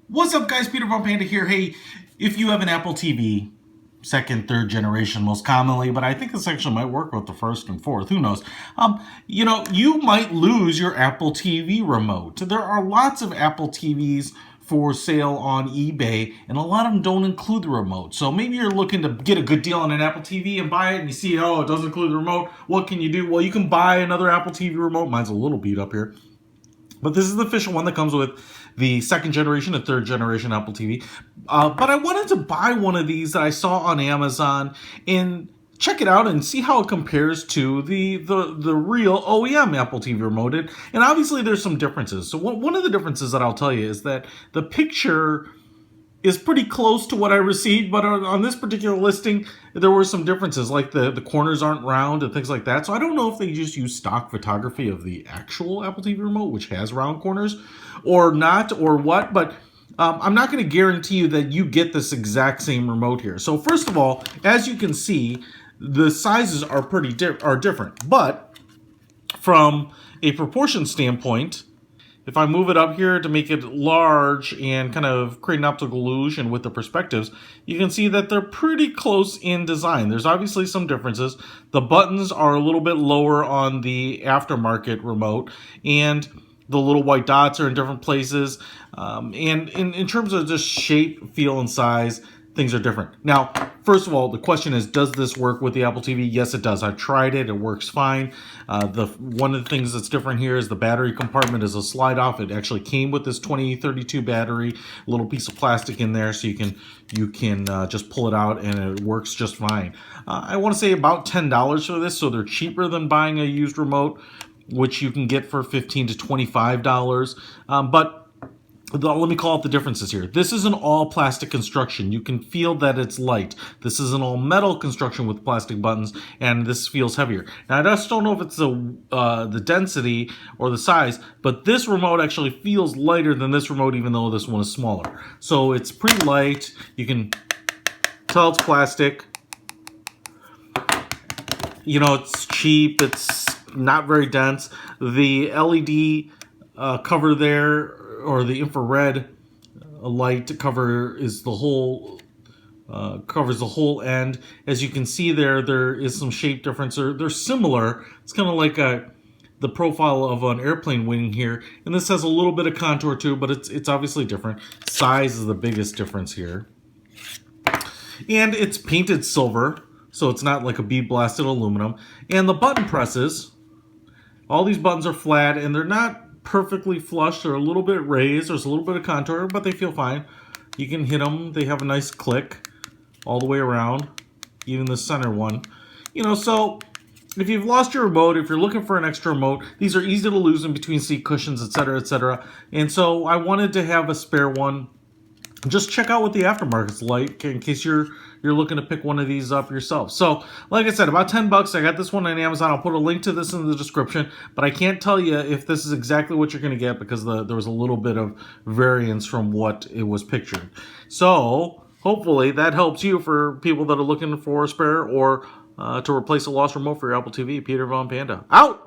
What's up, guys? Peter from Panda here. Hey, if you have an Apple TV, second, third generation most commonly, but I think this actually might work with the first and fourth. Who knows? You might lose your Apple TV remote. There are lots of Apple TVs for sale on eBay, and a lot of them don't include the remote. So maybe you're looking to get a good deal on an Apple TV and buy it, and you see, oh, it doesn't include the remote. What can you do? Well, you can buy another Apple TV remote. Mine's a little beat up here. But this is the official one that comes with the second generation and third generation Apple TV. But I wanted to buy one of these that I saw on Amazon and check it out and see how it compares to the real OEM Apple TV remote. And obviously there's some differences. So one of the differences that I'll tell you is that the picture is pretty close to what I received, but on this particular listing, there were some differences, like the corners aren't round and things like that. So I don't know if they just use stock photography of the actual Apple TV remote, which has round corners, or not, or what, but I'm not going to guarantee you that you get this exact same remote here. So first of all, as you can see, the sizes are different, but from a proportion standpoint, if I move it up here to make it large and kind of create an optical illusion with the perspectives, you can see that they're pretty close in design. There's obviously some differences. The buttons are a little bit lower on the Aftermarket remote, and the little white dots are in different places. And in terms of just shape, feel, and size, things are different. Now, first of all, the question is, does this work with the Apple TV? Yes, it does. I've tried it. It works fine. One of the things that's different here is the battery compartment is a slide off. It actually came with this 2032 battery, a little piece of plastic in there, so you can just pull it out and it works just fine. I want to say about $10 for this, so they're cheaper than buying a used remote, which you can get for $15 to $25. Let me call out the differences here. This is an all plastic construction. You can feel that it's light. This is an all metal construction with plastic buttons, and this feels heavier. Now, I just don't know if it's the density or the size, but this remote actually feels lighter than this remote, even though this one is smaller. So it's pretty light. You can tell it's plastic. You know, it's cheap. It's not very dense. The LED cover there, or the infrared light cover, is the whole covers the whole end. As you can see there is some shape difference. They're similar. It's kind of like the profile of an airplane wing here, and this has a little bit of contour too, but it's obviously different. Size is the biggest difference here, and it's painted silver, so it's not like a bead blasted aluminum. And the button presses, all these buttons are flat, and they're not perfectly flush. They're a little bit raised. There's a little bit of contour, but they feel fine. You can hit them. They have a nice click all the way around, even the center one. So if you've lost your remote, if you're looking for an extra remote, these are easy to lose in between seat cushions, etc., etc. And so I wanted to have a spare one. Just check out what the Aftermarket's like in case you're looking to pick one of these up yourself. So, like I said, about $10. I got this one on Amazon. I'll put a link to this in the description, but I can't tell you if this is exactly what you're going to get because there was a little bit of variance from what it was pictured. So, hopefully that helps you for people that are looking for a spare or to replace a lost remote for your Apple TV. Peter Von Panda, out!